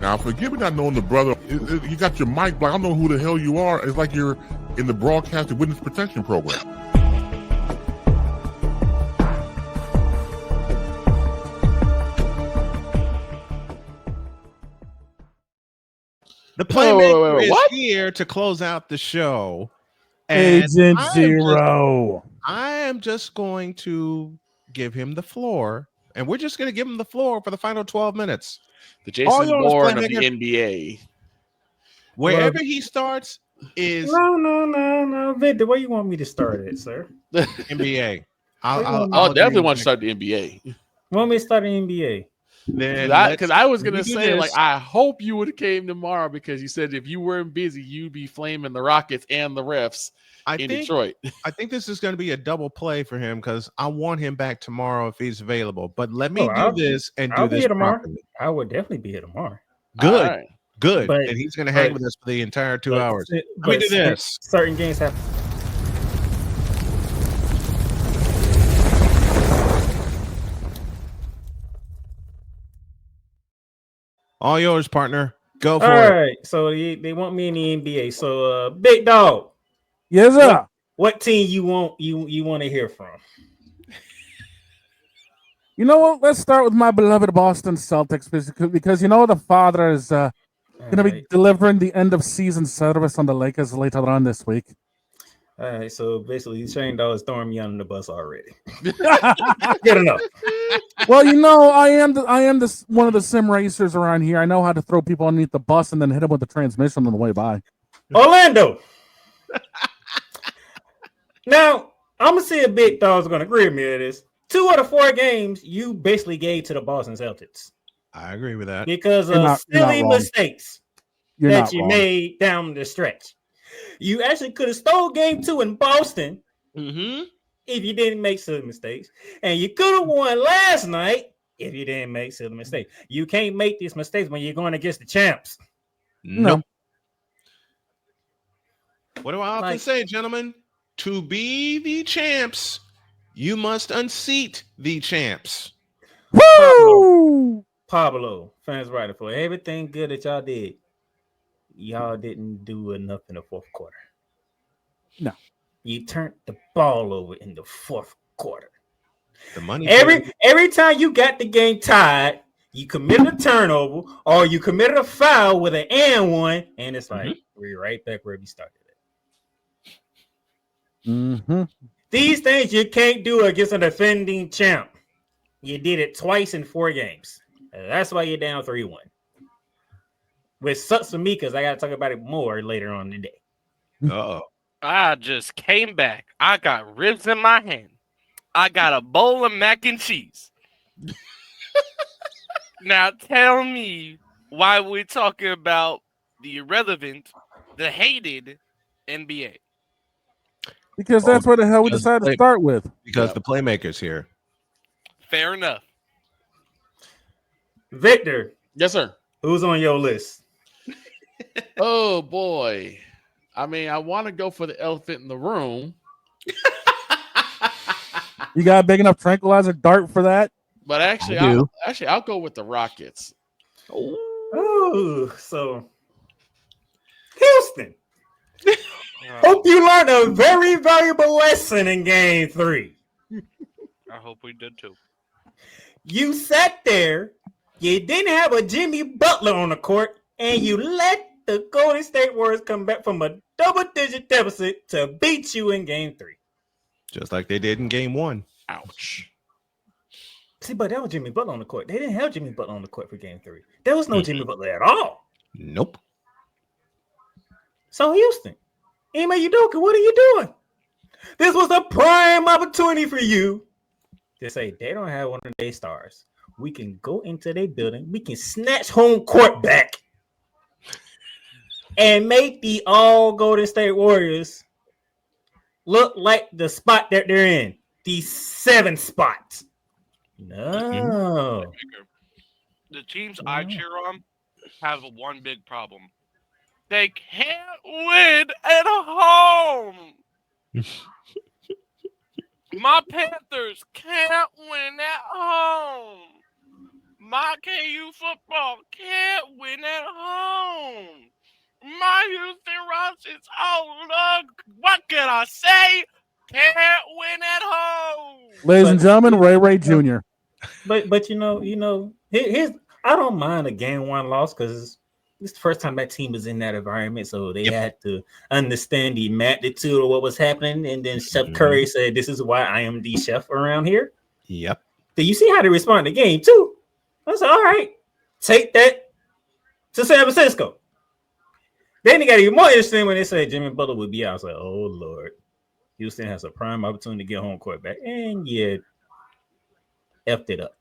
Now, forgive me not knowing the brother. You got your mic, but I don't know who the hell you are. It's like you're in the broadcasting witness protection program. The Playmaker is here to close out the show. Agent Zero. I am just going to give him the floor, and we're just going to give him the floor for the final 12 minutes. The Jason Bourne of the NBA. Wherever he starts is... No. Victor, where you want me to start it, sir? NBA. I'll definitely want to start the NBA. You want me to start the NBA? Because I was gonna say, like, I hope you would have came tomorrow because you said if you weren't busy, you'd be flaming the Rockets and the refs in Detroit. I think this is going to be a double play for him because I want him back tomorrow if he's available. But let me do this and do this tomorrow. properly. I would definitely be here tomorrow. Good, right. good. But, and he's going to hang with us for the entire 2 hours. Let me do this. Certain games have. All yours, partner. Go for All it. right. So they want me in the NBA. So Big Dog. Yes, sir. What team you want to hear from? You know what? Let's start with my beloved Boston Celtics because you know the father is going to be delivering the end of season service on the Lakers later on this week. All right, so basically, Shane Dog is throwing me under the bus already. Good enough. Well, you know, I am one of the sim racers around here. I know how to throw people underneath the bus and then hit them with the transmission on the way by. Orlando. Now, I'm gonna see if Big Dog's gonna agree with me with this. 2 out of 4 games you basically gave to the Boston Celtics. I agree with that because of silly mistakes that you made down the stretch. You actually could have stole game 2 in Boston if you didn't make silly mistakes. And you could have won last night if you didn't make silly mistakes. You can't make these mistakes when you're going against the champs. Nope. What do I often say, gentlemen? To be the champs, you must unseat the champs. Woo! Pablo, fans writer, for everything good that y'all did, y'all didn't do enough in the fourth quarter. No. You turned the ball over in the fourth quarter. The money every time you got the game tied, you committed a turnover or you committed a foul with an and one, and it's like we're right back where we started at. These things you can't do against a defending champ. You did it twice in 4 games. That's why you're down 3-1. Which sucks for me because I got to talk about it more later on today. Uh-oh. I just came back. I got ribs in my hand. I got a bowl of mac and cheese. Now tell me why we're talking about the irrelevant, the hated NBA. Because that's where the hell we decided to start with. Because the Playmaker's here. Fair enough. Victor. Yes, sir. Who's on your list? Oh, boy. I mean, I want to go for the elephant in the room. You got a big enough tranquilizer dart for that? But actually, I'll go with the Rockets. Oh, so Houston. Hope you learned a very valuable lesson in game 3. I hope we did too. You sat there, you didn't have a Jimmy Butler on the court, and you let the Golden State Warriors come back from a double-digit deficit to beat you in game 3. Just like they did in game 1. Ouch. See, but that was Jimmy Butler on the court. They didn't have Jimmy Butler on the court for game 3. There was no Jimmy Butler at all. Nope. So Houston, Ime Udoka, what are you doing? This was a prime opportunity for you to say they don't have one of their stars. We can go into their building. We can snatch home court back and make the all Golden State Warriors look like the spot that they're in. The 7th spot. No. The teams I cheer on have one big problem. They can't win at home. My Panthers can't win at home. My KU football can't win at home. My Houston Rockets, oh look, what can I say? Can't win at home. Ladies and gentlemen, Ray Jr. But you know, here's I don't mind a game 1 loss because it's the first time that team was in that environment, so they had to understand the magnitude of what was happening. And then Chef Curry said, "This is why I am the chef around here." Yep. Do you see how they respond to the game too? I said, "All right, take that to San Francisco." Then it got even more interesting when they said Jimmy Butler would be out. I was like, "Oh Lord, Houston has a prime opportunity to get home court back," and yeah, effed it up.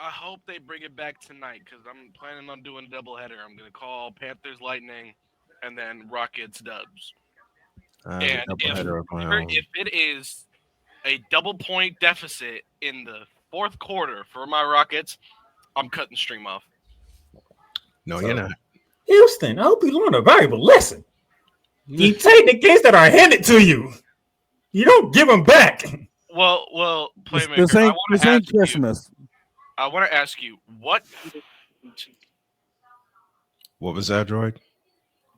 I hope they bring it back tonight because I'm planning on doing a doubleheader. I'm going to call Panthers Lightning and then Rockets Dubs. And if it is a double point deficit in the fourth quarter for my Rockets, I'm cutting stream off. No, you're not. Houston, I hope you learn a valuable lesson. You take the games that are handed to you. You don't give them back. Well, Playmaker, this ain't Christmas. I want to ask you, what was that, Droid?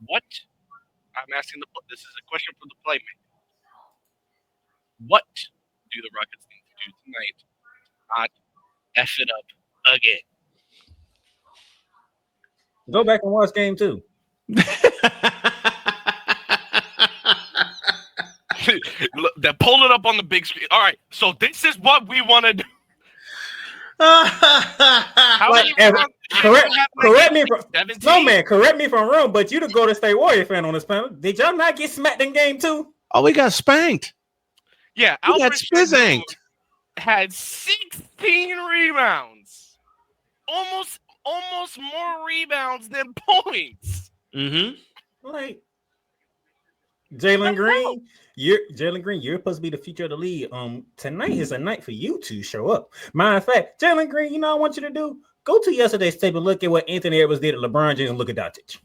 What? I'm asking this is a question for the Playmaker. What do the Rockets need to do tonight? Not F it up again. Go back and watch game 2. They pulled it up on the big screen. All right, so this is what we want to do. Correct me from Snowman. Correct me if I'm wrong, but you the Golden State Warrior fan on this panel. Did y'all not get smacked in game 2? Oh, we got spanked. Yeah, we got spizzanked. Had 16 rebounds, almost more rebounds than points. Like Jalen Green. You're supposed to be the future of the league. Tonight is a night for you to show up. Matter of fact, Jalen Green, you know what I want you to do? Go to yesterday's tape and look at what Anthony Edwards did at LeBron James and look at Doncic.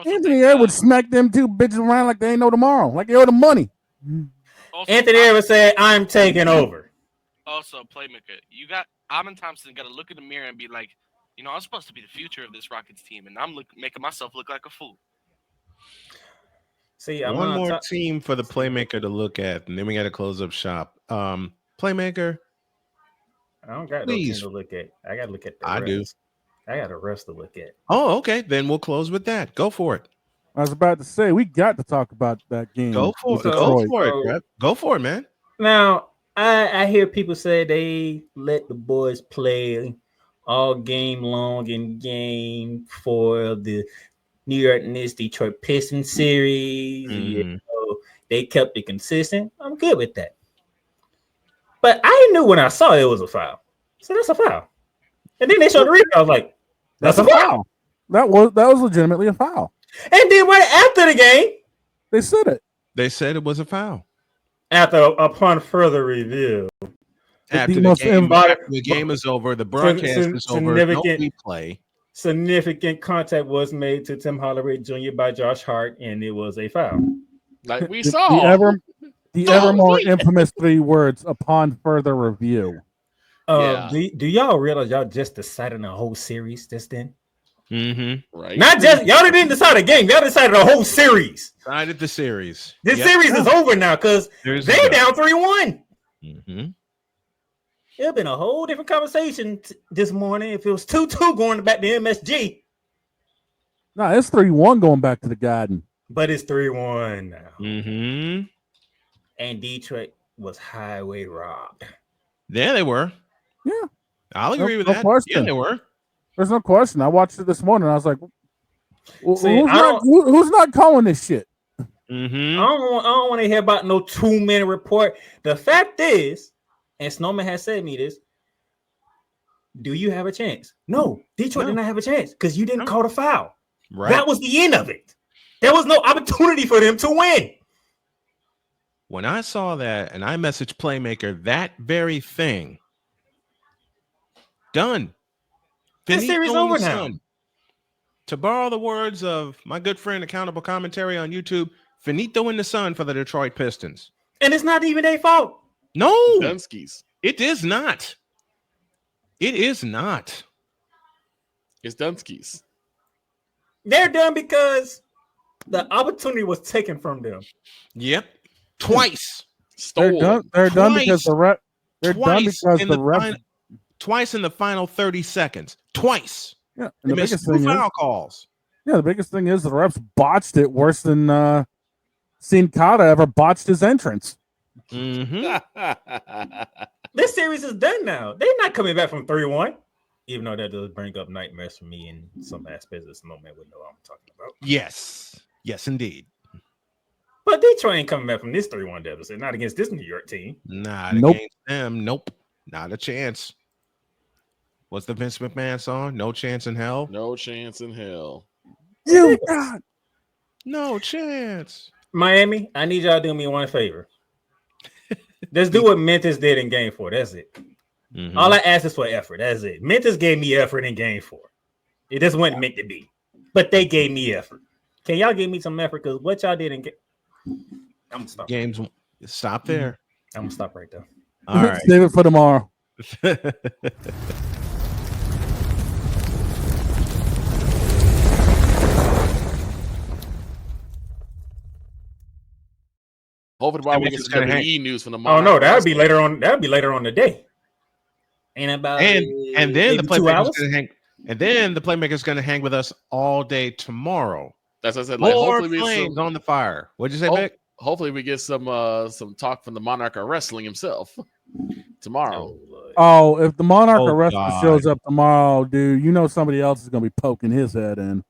Anthony Edwards smacked them 2 bitches around like they ain't know tomorrow, like they owe the money. Anthony Edwards said, "I'm taking over." Also, Playmaker, Amin Thompson got to look in the mirror and be like, I'm supposed to be the future of this Rockets team, and I'm making myself look like a fool. See, one more team for the Playmaker to look at, and then we got to close up shop. Playmaker, I don't got no team to look at. I got to look at the rest. Do. I got a rest to look at. Oh, okay. Then we'll close with that. Go for it. I was about to say, we got to talk about that game. Go for it. Go for it, man. Now, I hear people say they let the boys play all game long in game 4 of the New York Knicks Detroit Pistons series. They kept it consistent. I'm good with that. But I knew when I saw it was a foul. So that's a foul. And then they showed the replay. I was like, that's a foul. That was legitimately a foul. And then right after the game, they said it. They said it was a foul. Upon further review. After the game is over, the broadcast is over, no replay. Significant contact was made to Tim Hardaway Jr. by Josh Hart, and it was a foul. Like we saw. The ever more infamous 3 words, upon further review. Do y'all realize y'all just decided a whole series just then? Right. Not just y'all didn't decide a game, y'all decided a whole series. Decided the series. This series is over now because they down 3-1. It'd have been a whole different conversation this morning if it was 2-2 going back to MSG. No, it's 3-1 going back to the Garden. But it's 3-1 now. And Detroit was highway robbed. Yeah, they were. Yeah. I'll agree with that. Question. Yeah, they were. There's no question. I watched it this morning. I was like, who's not calling this shit? I don't want to hear about no 2-minute report. The fact is, and Snowman has said me this, do you have a chance? No, Detroit did not have a chance because you didn't call the foul. Right. That was the end of it. There was no opportunity for them to win. When I saw that and I messaged Playmaker that very thing, done. This series over now. To borrow the words of my good friend Accountable Commentary on YouTube, finito in the sun for the Detroit Pistons. And it's not even their fault. No. Dunskies. It is not. It is not. It's Dunskies. They're done because the opportunity was taken from them. Yep. Twice. They're done because the ref. They're done because the ref. Twice in the final 30 seconds. Twice. Yeah. And they missed 2 foul calls. Yeah, the biggest thing is the refs botched it worse than Sin Cara ever botched his entrance. Mm-hmm. This series is done now. They're not coming back from 3-1. Even though that does bring up nightmares for me in some aspects that Snowman would know what I'm talking about. Yes. Yes, indeed. But Detroit ain't coming back from this 3-1 deficit. Not against this New York team. Not against them. Nope. Not a chance. What's the Vince McMahon song? No chance in hell? No chance in hell. You got no chance. Miami, I need y'all to do me one favor. Let's do what Memphis did in game 4. That's it. Mm-hmm. All I ask is for effort. That's it. Memphis gave me effort in game 4. It just wasn't meant to be. But they gave me effort. Can y'all give me some effort? Because what y'all did in game... I'm going to stop. Games, stop there. I'm going to stop right there. All right. Save it for tomorrow. Hopefully, tomorrow we get some WWE news from tomorrow. Oh no, that would be later on. That would be later on today. Ain't about and then the Playmaker's gonna hang. And then the Playmaker's gonna hang with us all day tomorrow. That's what I said. Like, more hopefully flames on the fire. What'd you say, Vic? Hopefully, we get some talk from the Monarch of Wrestling himself tomorrow. Oh, if the Monarch of Wrestling shows up tomorrow, dude, you know somebody else is gonna be poking his head in.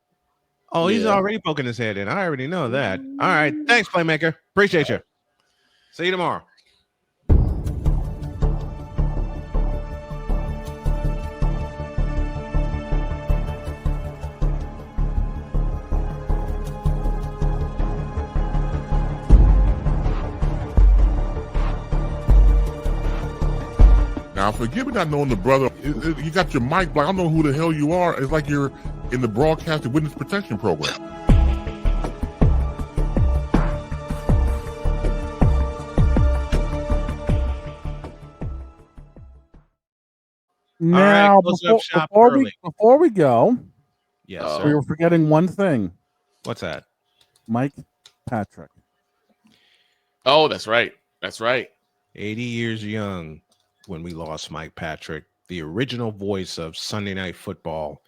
Oh, he's already poking his head in. I already know that. All right, thanks, Playmaker. Appreciate you. See you tomorrow. Now, forgive me not knowing the brother. You got your mic black. I don't know who the hell you are. It's like you're in the broadcasting witness protection program. Now, before we go, yes, we were forgetting one thing. What's that? Mike Patrick. Oh, that's right. That's right. 80 years young when we lost Mike Patrick, the original voice of Sunday Night Football.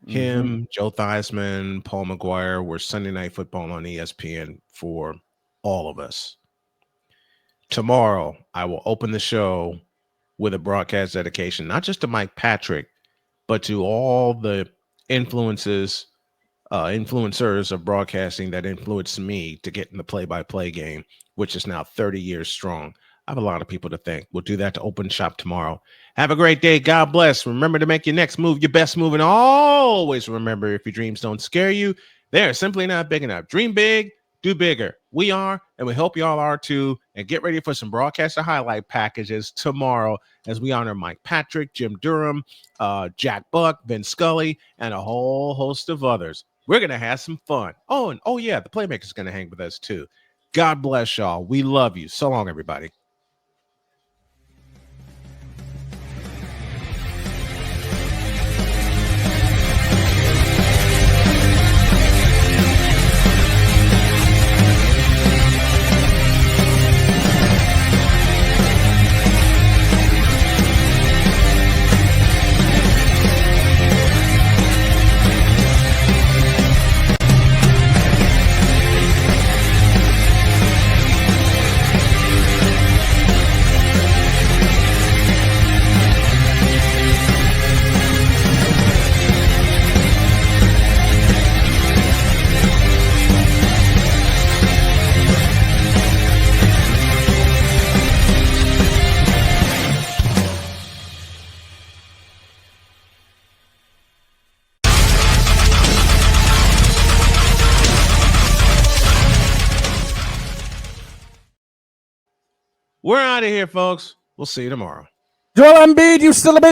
Him, Joe Theismann, Paul McGuire were Sunday Night Football on ESPN for all of us. Tomorrow, I will open the show with a broadcast dedication, not just to Mike Patrick, but to all the influencers of broadcasting that influenced me to get in the play-by-play game, which is now 30 years strong. I have a lot of people to thank. We'll do that to open shop tomorrow. Have a great day. God bless. Remember to make your next move your best move. And always remember, if your dreams don't scare you, they're simply not big enough. Dream big, do bigger. We are, and we hope y'all are too. And get ready for some broadcaster highlight packages tomorrow as we honor Mike Patrick, Jim Durham, Jack Buck, Vin Scully, and a whole host of others. We're going to have some fun. Oh, and yeah, the Playmaker's going to hang with us too. God bless y'all. We love you. So long, everybody. We're out of here, folks. We'll see you tomorrow. Joel Embiid, you still a bit.